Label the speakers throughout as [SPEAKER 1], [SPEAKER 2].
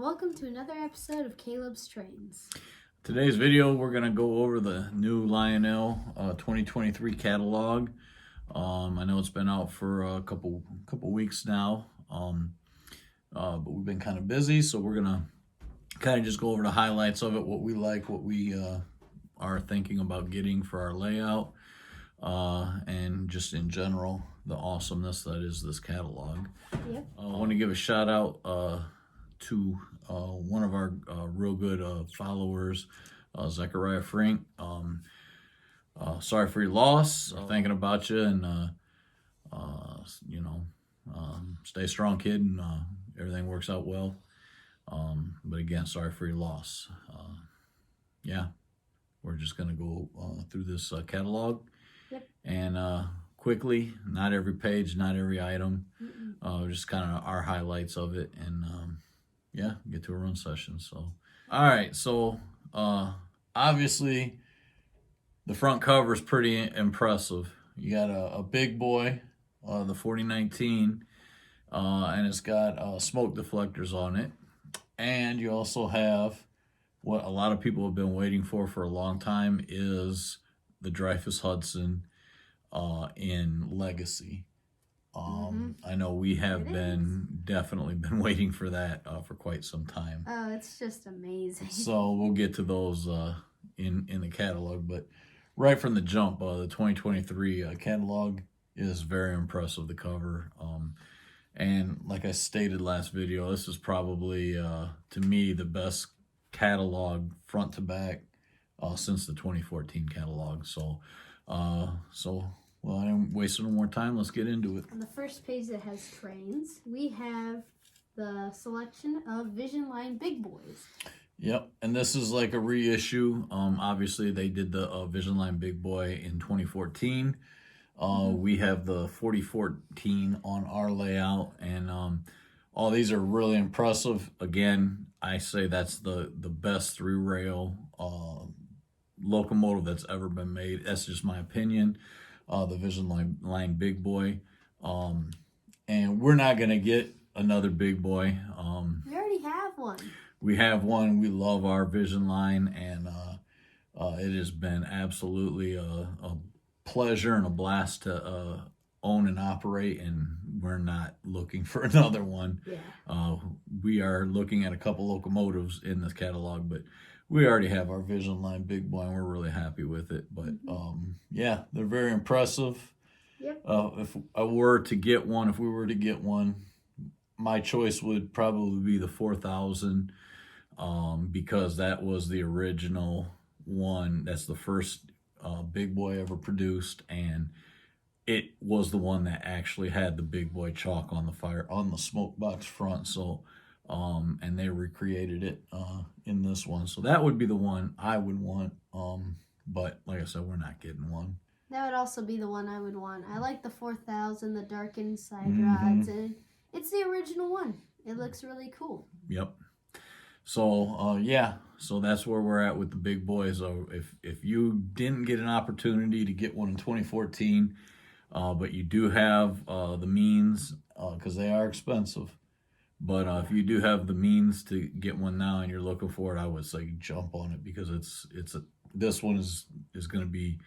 [SPEAKER 1] welcome to another episode of Caleb's Trains.
[SPEAKER 2] Today's video, we're going to go over the new Lionel 2023 catalog. I know it's been out for a couple weeks now, but we've been kind of busy, so we're going to kind of just go over the highlights of it, what we like, what we are thinking about getting for our layout, and just in general, the awesomeness that is this catalog.
[SPEAKER 1] Yep.
[SPEAKER 2] I want to give a shout out to one of our real good followers, Zechariah Frink. Sorry for your loss. Thinking about you, and stay strong, kid, and everything works out well. But again, sorry for your loss. Yeah, we're just gonna go through this catalog.
[SPEAKER 1] Yep.
[SPEAKER 2] And quickly, not every page, not every item, just kind of our highlights of it, and yeah, get to a run session. So, all right, so obviously the front cover is pretty impressive. You got a big boy, the 4019, and it's got smoke deflectors on it, and you also have what a lot of people have been waiting for a long time is the Dreyfuss Hudson in Legacy. I know we have definitely been waiting for that for quite some time.
[SPEAKER 1] Oh, it's just amazing.
[SPEAKER 2] So we'll get to those in the catalog, but right from the jump, the 2023 catalog is very impressive, the cover. And like I stated last video, this is probably, to me, the best catalog front to back since the 2014 catalog. So, well, I didn't waste any more time. Let's get into it.
[SPEAKER 1] On the first page that has trains, we have the selection of Vision Line Big Boys.
[SPEAKER 2] Yep, and this is like a reissue. Obviously, they did the Vision Line Big Boy in 2014. We have the 4014 on our layout, and all these are really impressive. Again, I say that's the best three-rail locomotive that's ever been made. That's just my opinion. The Vision Line Big Boy, and we're not gonna get another big boy.
[SPEAKER 1] We already have one.
[SPEAKER 2] We have one. We love our Vision Line, and it has been absolutely a pleasure and a blast to own and operate, and we're not looking for another one.
[SPEAKER 1] Yeah.
[SPEAKER 2] We are looking at a couple locomotives in this catalog, but we already have our Vision Line Big Boy, and we're really happy with it. But yeah, they're very impressive.
[SPEAKER 1] Yep.
[SPEAKER 2] If we were to get one, my choice would probably be the 4000, because that was the original one. That's the first big boy ever produced, and it was the one that actually had the big boy chalk on the smoke box front. So and they recreated it in this one. So that would be the one I would want. But like I said, we're not getting one.
[SPEAKER 1] That would also be the one I would want. I like the 4000, the darkened side rods, and it's the original one. It looks really cool.
[SPEAKER 2] Yep. So yeah, so that's where we're at with the big boys. If you didn't get an opportunity to get one in 2014, but you do have the means, because they are expensive. But if you do have the means to get one now and you're looking for it, I would say jump on it, because this one is going to be,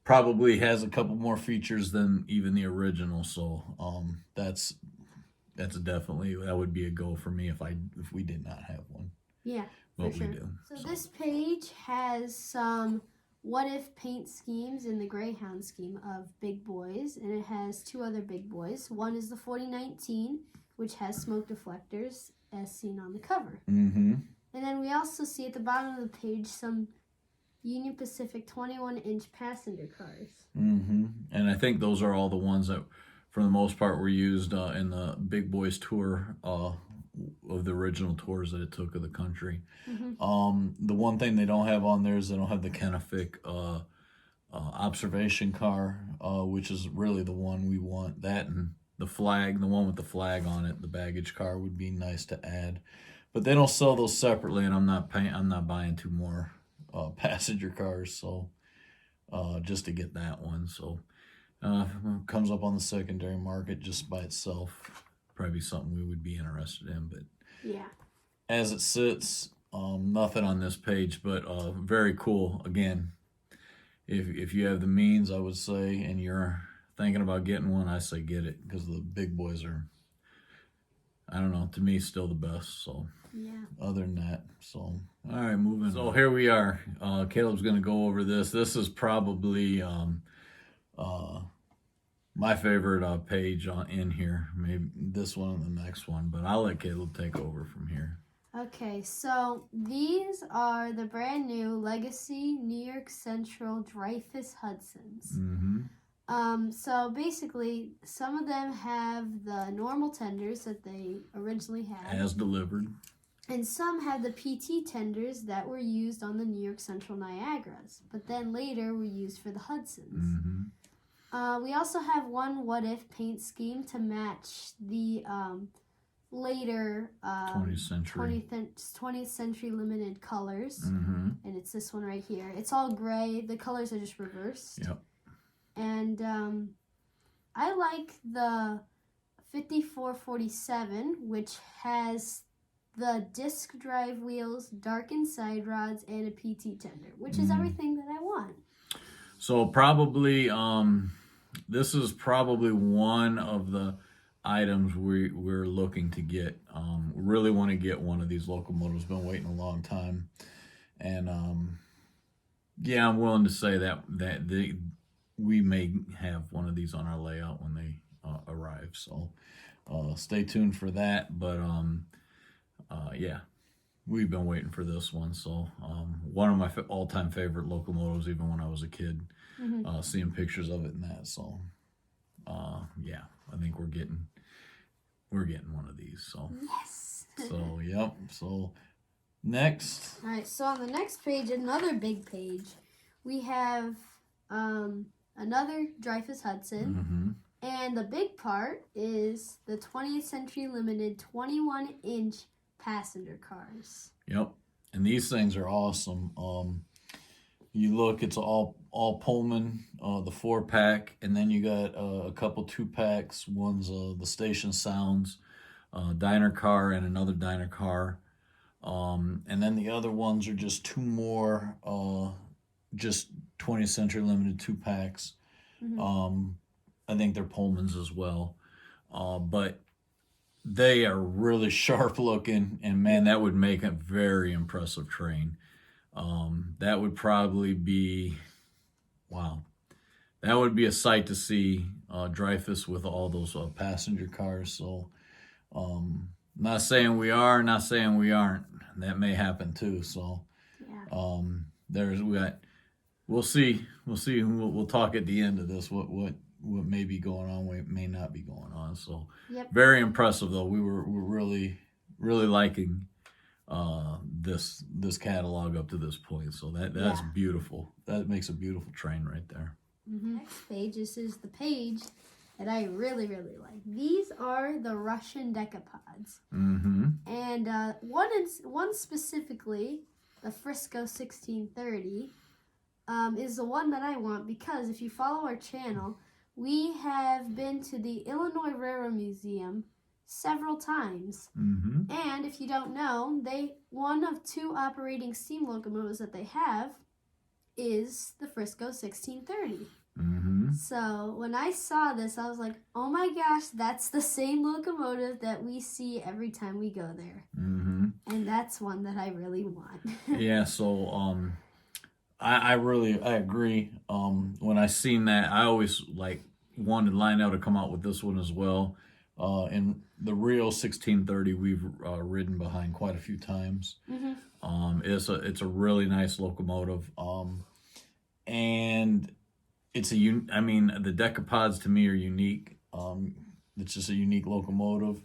[SPEAKER 2] probably has a couple more features than even the original. So that's definitely, that would be a go for me if we did not have one.
[SPEAKER 1] Yeah,
[SPEAKER 2] but
[SPEAKER 1] for sure.
[SPEAKER 2] We do.
[SPEAKER 1] So this page has some what if paint schemes in the Greyhound scheme of big boys, and it has two other big boys. One is the 4019, which has smoke deflectors as seen on the cover. And then we also see at the bottom of the page some Union Pacific 21-inch passenger cars.
[SPEAKER 2] And I think those are all the ones that, for the most part, were used in the Big Boys tour of the original tours that it took of the country. The one thing they don't have on there is they don't have the Kenefic observation car, which is really the one we want. That and the flag, the one with the flag on it, the baggage car, would be nice to add. But they don't sell those separately, and I'm not buying two more passenger cars, so just to get that one. So comes up on the secondary market just by itself, probably something we would be interested in. But
[SPEAKER 1] yeah.
[SPEAKER 2] as it sits, nothing on this page, but very cool. Again, if you have the means, I would say, and you're thinking about getting one, I say get it, because the big boys are, I don't know, to me, still the best. So
[SPEAKER 1] Yeah.
[SPEAKER 2] other than that, so all right, moving. So here we are. Caleb's going to go over this. This is probably my favorite page in here. Maybe this one and the next one, but I'll let Caleb take over from here.
[SPEAKER 1] Okay, so these are the brand new Legacy New York Central Dreyfuss Hudsons. So basically, some of them have the normal tenders that they originally had,
[SPEAKER 2] As delivered.
[SPEAKER 1] And some have the PT tenders that were used on the New York Central Niagaras, but then later were used for the Hudsons. We also have one What If paint scheme to match the later 20th century limited colors. And it's this one right here. It's all gray. The colors are just reversed.
[SPEAKER 2] Yep.
[SPEAKER 1] And I like the 5447, which has the disc drive wheels, darkened side rods, and a PT tender, which is everything that I want.
[SPEAKER 2] So probably, this is probably one of the items we're looking to get. Really want to get one of these locomotives. Been waiting a long time, and yeah, I'm willing to say that we may have one of these on our layout when they arrive. So stay tuned for that. But yeah, we've been waiting for this one. So one of my all-time favorite locomotives, even when I was a kid, seeing pictures of it and that. So yeah, I think we're getting one of these. So
[SPEAKER 1] yes.
[SPEAKER 2] So yep. So next.
[SPEAKER 1] All right. So on the next page, another big page, we have another Dreyfuss Hudson, and the big part is the 20th Century Limited 21-inch passenger cars.
[SPEAKER 2] Yep. And these things are awesome. You look, it's all Pullman, the 4-pack, and then you got a couple 2-packs. One's the Station Sounds diner car and another diner car, and then the other ones are just two more just 20th Century Limited 2-packs. I think they're Pullmans as well, but they are really sharp looking, and man, that would make a very impressive train. That would probably be, wow, that would be a sight to see, Dreyfuss with all those passenger cars. So not saying we are, not saying we aren't. That may happen too. So yeah. We'll see. We'll talk at the end of this what may be going on, what may not be going on. So very impressive though. We're really liking this catalog up to this point. So that's beautiful. That makes a beautiful train right there.
[SPEAKER 1] Next page. This is the page that I really like. These are the Russian Decapods. And one specifically, the Frisco 1630, is the one that I want, because if you follow our channel, we have been to the Illinois Railroad Museum several times. And if you don't know, one of 2 operating steam locomotives that they have is the Frisco 1630. So when I saw this, I was like, oh my gosh, that's the same locomotive that we see every time we go there. And that's one that I really want.
[SPEAKER 2] Yeah, so I agree. When I seen that, I always wanted Lionel to come out with this one as well. And the real 1630 we've ridden behind quite a few times. It's a really nice locomotive. And it's the Decapods to me are unique. It's just a unique locomotive.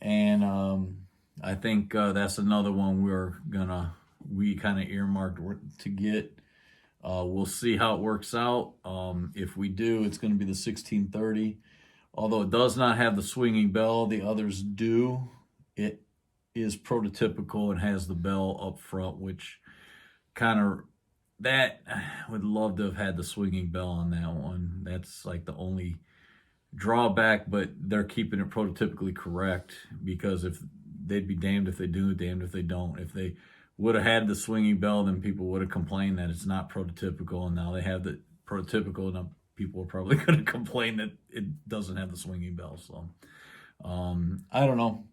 [SPEAKER 2] And I think that's another one we kind of earmarked to get. We'll see how it works out. If we do, it's going to be the 1630. Although it does not have the swinging bell, the others do. It is prototypical and has the bell up front, which that I would love to have had the swinging bell on that one. That's like the only drawback, but they're keeping it prototypically correct, because if they'd be damned if they do, damned if they don't. If they would have had the swinging bell, then people would have complained that it's not prototypical, and now they have the prototypical, and people are probably going to complain that it doesn't have the swinging bell. So I don't know.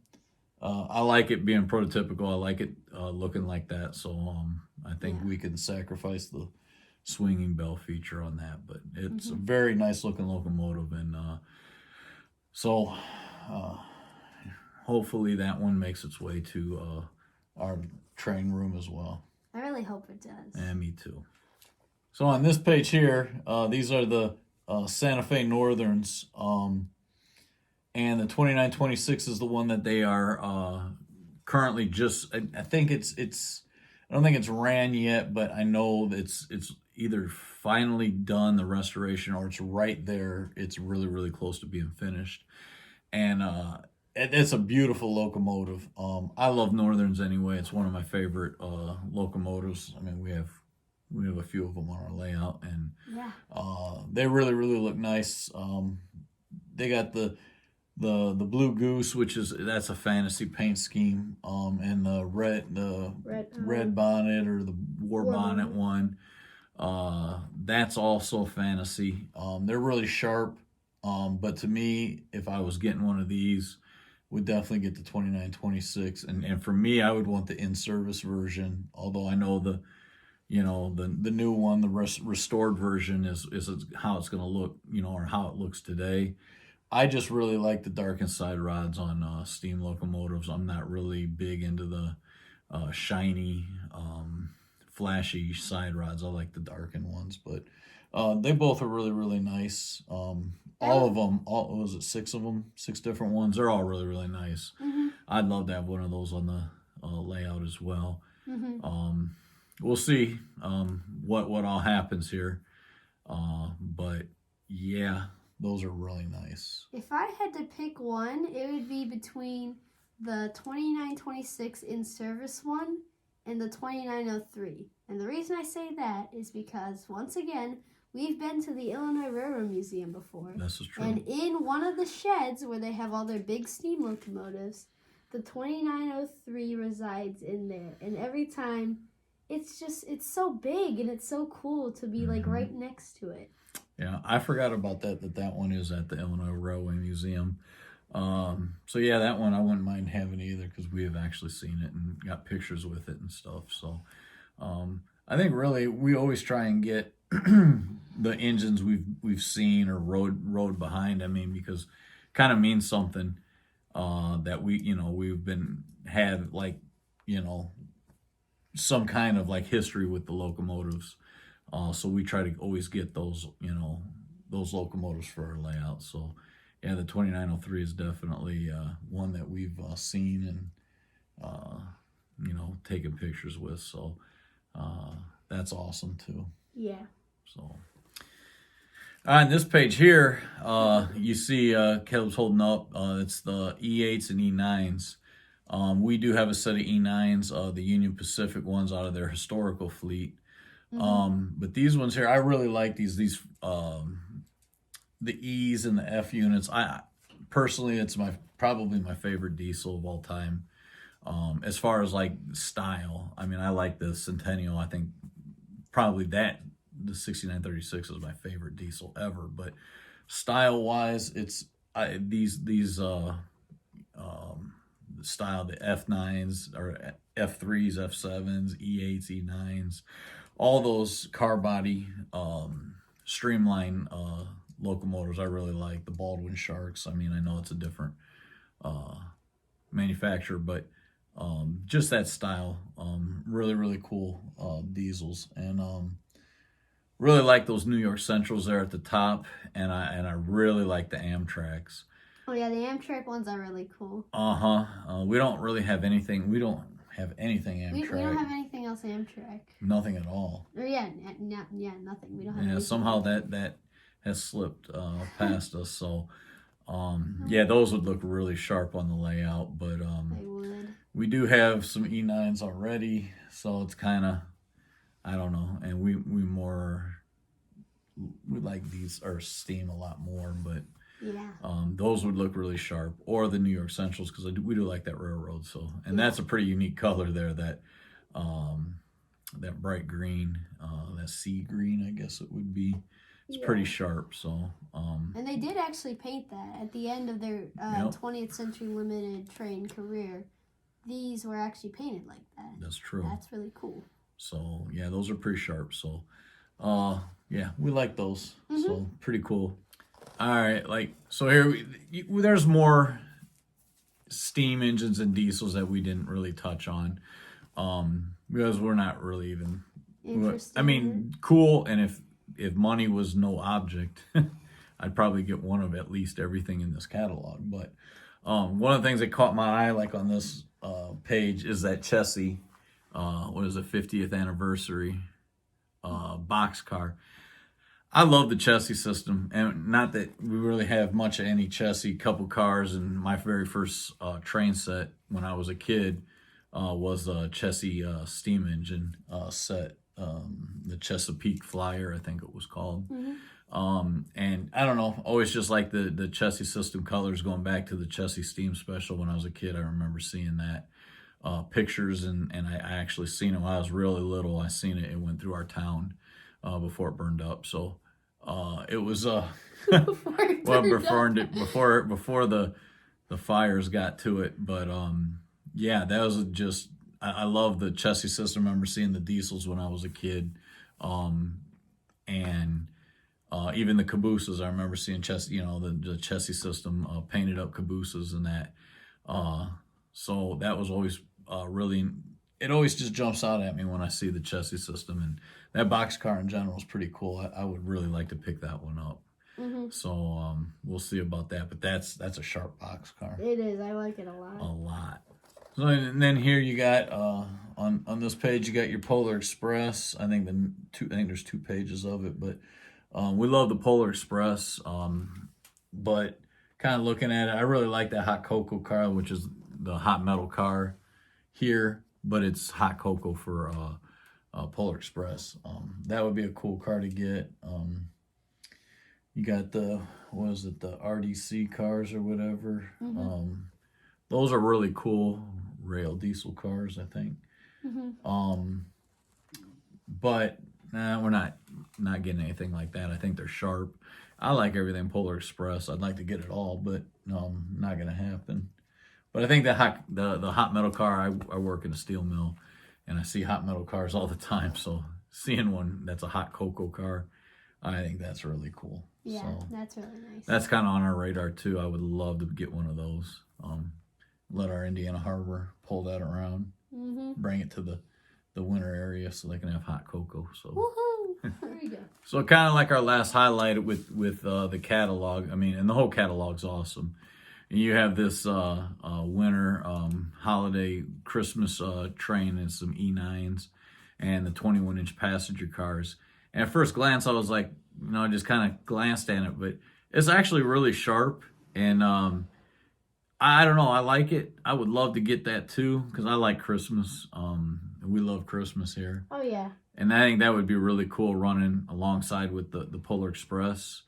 [SPEAKER 2] I like it being prototypical. I like it looking like that. So I think we can sacrifice the swinging bell feature on that. But it's a very nice looking locomotive, and so hopefully that one makes its way to our train room as well.
[SPEAKER 1] I really hope it does.
[SPEAKER 2] And me too. So on this page here, these are the Santa Fe Northerns. And the 2926 is the one that they are currently just. I think it's. I don't think it's ran yet, but I know it's either finally done the restoration or it's right there. It's really really close to being finished, and it's a beautiful locomotive. I love Northerns anyway. It's one of my favorite locomotives. I mean, we have a few of them on our layout, and they really really look nice. They got the Blue Goose, that's a fantasy paint scheme, and the red bonnet or the war bonnet one, that's also fantasy. They're really sharp, but to me, if I was getting one of these, would definitely get the 2926, and for me, I would want the in-service version. Although I know the new one, the restored version is how it's going to look, or how it looks today. I just really like the darkened side rods on steam locomotives. I'm not really big into the shiny, flashy side rods. I like the darkened ones, but they both are really, really nice. All of them, was it 6 of them? 6 different ones. They're all really, really nice. I'd love to have one of those on the layout as well. We'll see what all happens here. But yeah. Those are really nice.
[SPEAKER 1] If I had to pick one, it would be between the 2926 in-service one and the 2903. And the reason I say that is because, once again, we've been to the Illinois Railroad Museum before.
[SPEAKER 2] This is true.
[SPEAKER 1] And in one of the sheds where they have all their big steam locomotives, the 2903 resides in there. And every time, it's so big and it's so cool to be like right next to it.
[SPEAKER 2] Yeah, I forgot about that one is at the Illinois Railway Museum. So yeah, that one I wouldn't mind having either, because we have actually seen it and got pictures with it and stuff. So I think really we always try and get the engines we've seen or rode behind. I mean, because it kind of means something that we've had like some kind of like history with the locomotives. So we try to always get those locomotives for our layout. So yeah, the 2903 is definitely one that we've seen and taken pictures with. So that's awesome too.
[SPEAKER 1] Yeah.
[SPEAKER 2] So on this page here, you see Caleb's holding up. It's the E8s and E9s. We do have a set of E9s, the Union Pacific ones out of their historical fleet. But these ones here, I really like these the E's and the F units. I personally, it's probably my favorite diesel of all time. As far as like style, I mean, I like the Centennial. I think probably the 6936 is my favorite diesel ever. But style wise, it's these style, the F9s or F3s, F7s, E8s, E9s. All those car body streamline locomotives I really like. The Baldwin Sharks. I mean, I know it's a different manufacturer, but just that style, really really cool diesels, and really like those New York Centrals there at the top, and I really like the Amtraks.
[SPEAKER 1] Oh yeah, the Amtrak ones are really cool.
[SPEAKER 2] We don't really have anything. We don't have anything Amtrak.
[SPEAKER 1] We don't have anything else Amtrak.
[SPEAKER 2] Nothing at all.
[SPEAKER 1] Or nothing. We don't have.
[SPEAKER 2] Yeah, somehow that has slipped past us. So, yeah, those would look really sharp on the layout. But
[SPEAKER 1] they would.
[SPEAKER 2] We do have some E9s already, so it's kind of, I don't know. And we like these or steam a lot more, but
[SPEAKER 1] Yeah.
[SPEAKER 2] Those would look really sharp, or the New York Centrals, because we do like that railroad. So, and that's a pretty unique color there. That bright green, that sea green, I guess it would be. It's pretty sharp. So,
[SPEAKER 1] and they did actually paint that at the end of their 20th Century Limited train career. These were actually painted like that.
[SPEAKER 2] That's true.
[SPEAKER 1] That's really cool.
[SPEAKER 2] So yeah, those are pretty sharp. So, yeah, we like those. So pretty cool. All right, so here there's more steam engines and diesels that we didn't really touch on, because we're not really even interested. I mean, cool. And if money was no object, I'd probably get one of at least everything in this catalog. But one of the things that caught my eye, like on this page, is that chassis. What is it, 50th anniversary boxcar. I love the chassis system, and not that we really have much of any chassis. Couple cars, and my very first train set when I was a kid was a chassis steam engine set, the Chesapeake Flyer, I think it was called. And I don't know, always just like the chassis system colors, going back to the chassis steam special when I was a kid. I remember seeing that pictures, and I actually seen it when I was really little. I seen it went through our town before it burned up. So it was before the fires got to it. But yeah, that was just, I love the chassis system. I remember seeing the diesels when I was a kid, and even the cabooses. I remember seeing chassis, the chassis system painted up cabooses and that. So that was always really, it always just jumps out at me when I see the chassis system, and that boxcar in general is pretty cool. I would really like to pick that one up. So we'll see about that, but that's a sharp boxcar.
[SPEAKER 1] It is. I like it a lot.
[SPEAKER 2] A lot. So, and then here you got on this page you got your Polar Express. I think there's 2 pages of it, but we love the Polar Express. But kind of looking at it, I really like that hot cocoa car, which is the hot metal car here, but it's hot cocoa for Polar Express. That would be a cool car to get. You got the RDC cars or whatever. Those are really cool rail diesel cars, I think. But we're not getting anything like that. I think they're sharp. I like everything Polar Express. I'd like to get it all, but not gonna happen. But I think the hot metal car, I work in a steel mill, and I see hot metal cars all the time. So seeing one that's a hot cocoa car, I think that's really cool.
[SPEAKER 1] Yeah,
[SPEAKER 2] so
[SPEAKER 1] that's really nice.
[SPEAKER 2] That's kind of on our radar too. I would love to get one of those. Let our Indiana Harbor pull that around, bring it to the winter area so they can have hot cocoa. So
[SPEAKER 1] woohoo! There you go.
[SPEAKER 2] So kind of like our last highlight with the catalog. I mean, and the whole catalog's awesome. And you have this winter holiday Christmas train and some E9s and the 21-inch passenger cars. And at first glance, I was like, I just kind of glanced at it, but it's actually really sharp. And I don't know, I like it. I would love to get that too, because I like Christmas. We love Christmas here.
[SPEAKER 1] Oh, yeah.
[SPEAKER 2] And I think that would be really cool running alongside with the Polar Express.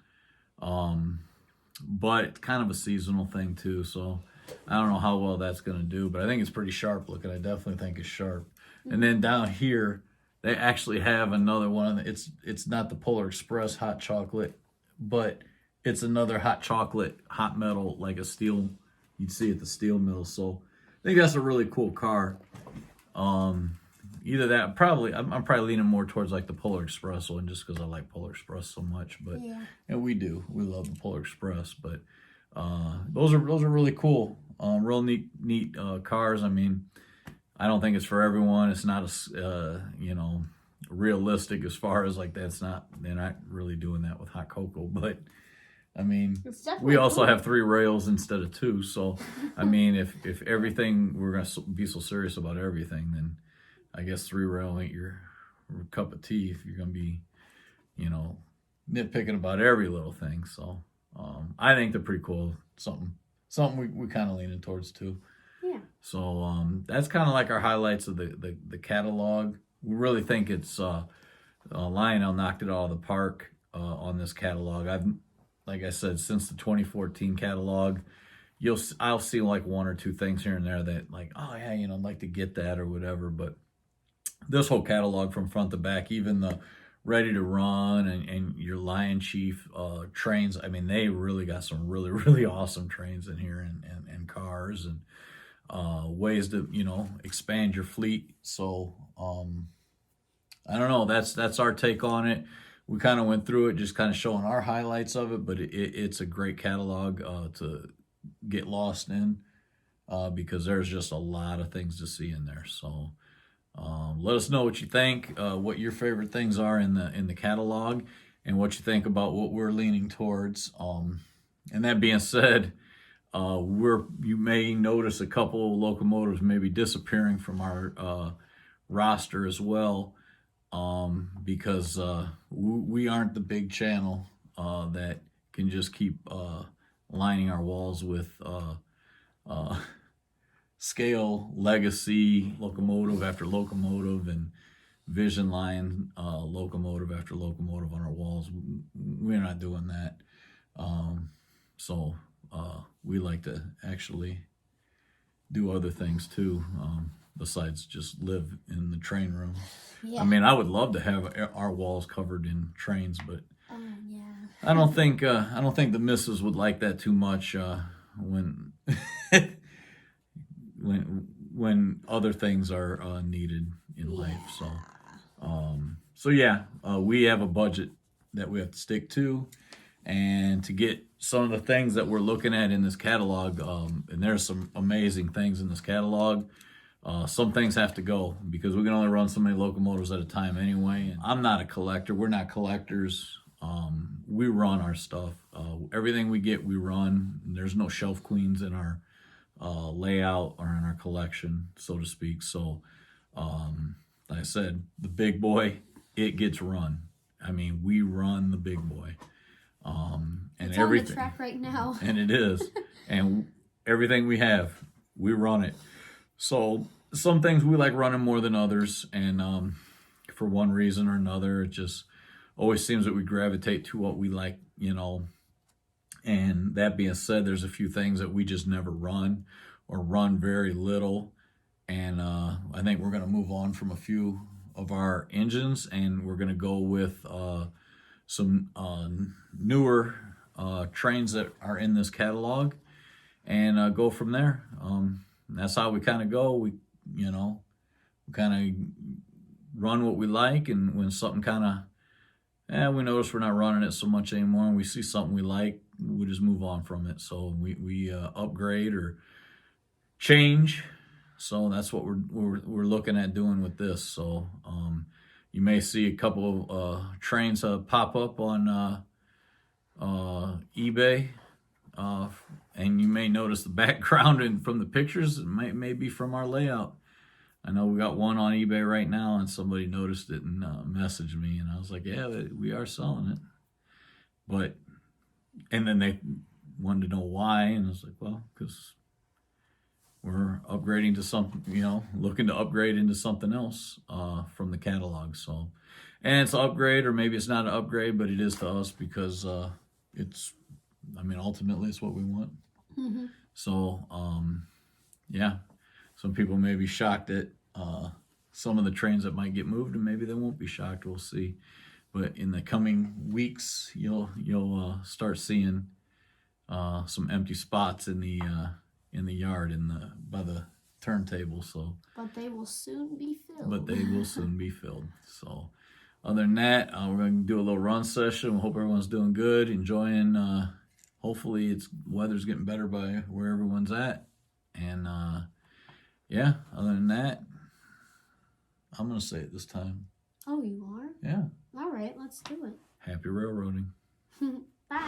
[SPEAKER 2] But it's kind of a seasonal thing too, so I don't know how well that's going to do, but I think it's pretty sharp looking. I definitely think it's sharp. And then down here, they actually have another one. It's not the Polar Express hot chocolate, but it's another hot chocolate, hot metal, like a steel, you'd see at the steel mill. So I think that's a really cool car. Either that, I'm probably leaning more towards like the Polar Express one, just because I like Polar Express so much. But
[SPEAKER 1] yeah.
[SPEAKER 2] And we love the Polar Express. But those are really they're real neat cars. I mean, I don't think it's for everyone. It's not realistic as far as like they're not really doing that with hot cocoa. But I mean, we also have 3 rails instead of 2. So I mean, if everything, we're gonna be so serious about everything, then I guess 3 rail ain't your cup of tea if you're gonna be, nitpicking about every little thing. So I think they're pretty cool. Something we kind of leaning towards too.
[SPEAKER 1] Yeah.
[SPEAKER 2] So that's kind of like our highlights of the catalog. We really think it's Lionel knocked it out of the park on this catalog. like I said, since the 2014 catalog, I'll see like one or two things here and there that like, oh yeah, you know, I'd like to get that or whatever. But this whole catalog from front to back, even the ready to run and your Lion Chief trains, I mean, they really got some really, really awesome trains in here and cars and ways to, you know, expand your fleet. So I don't know, that's our take on it. We kind of went through it, just kind of showing our highlights of it, but it's a great catalog to get lost in because there's just a lot of things to see in there. So let us know what you think, what your favorite things are in the catalog, and what you think about what we're leaning towards. And that being said, you may notice a couple of locomotives maybe disappearing from our roster as well, because we aren't the big channel that can just keep lining our walls with scale legacy locomotive after locomotive and vision line locomotive after locomotive on our walls. We're not doing that. So we like to actually do other things too, besides just live in the train room.
[SPEAKER 1] Yeah.
[SPEAKER 2] I mean, I would love to have our walls covered in trains, but
[SPEAKER 1] Yeah.
[SPEAKER 2] I don't think the missus would like that too much when when other things are needed in life. So yeah, we have a budget that we have to stick to, and to get some of the things that we're looking at in this catalog, and there's some amazing things in this catalog. Some things have to go because we can only run so many locomotives at a time anyway. And I'm not a collector. We're not collectors. We run our stuff. Everything we get, we run. There's no shelf queens in our layout or in our collection, so to speak. So, like I said, the big boy, it gets run. I mean, we run the big boy. And
[SPEAKER 1] it's
[SPEAKER 2] everything
[SPEAKER 1] on the track right now.
[SPEAKER 2] And it is. And everything we have, we run it. So some things we like running more than others, and for one reason or another, it just always seems that we gravitate to what we like, you know. And that being said, there's a few things that we just never run or run very little. And I think we're going to move on from a few of our engines, and we're going to go with some newer trains that are in this catalog, and go from there. That's how we kind of go. We kind of run what we like, and when something kind of, we notice we're not running it so much anymore, and we see something we like, we just move on from it. So we upgrade or change. So that's what we're looking at doing with this. So you may see a couple of trains pop up on eBay, and you may notice the background and from the pictures, it may be from our layout. I know we got one on eBay right now, and somebody noticed it and messaged me, and I was like, yeah, we are selling it. And then they wanted to know why, and I was like, well, because we're upgrading to something, looking to upgrade into something else from the catalog. So, and it's an upgrade, or maybe it's not an upgrade, but it is to us because ultimately it's what we want.
[SPEAKER 1] Mm-hmm.
[SPEAKER 2] So, yeah, some people may be shocked at some of the trains that might get moved, and maybe they won't be shocked. We'll see. But in the coming weeks, you'll start seeing some empty spots in the yard by the turntable. So,
[SPEAKER 1] but they will soon be filled.
[SPEAKER 2] So, other than that, we're going to do a little run session. We hope everyone's doing good, enjoying. Hopefully, weather's getting better by where everyone's at. And yeah, other than that, I'm going to say it this time.
[SPEAKER 1] Oh, you are?
[SPEAKER 2] Yeah.
[SPEAKER 1] All right, let's do it.
[SPEAKER 2] Happy railroading.
[SPEAKER 1] Bye.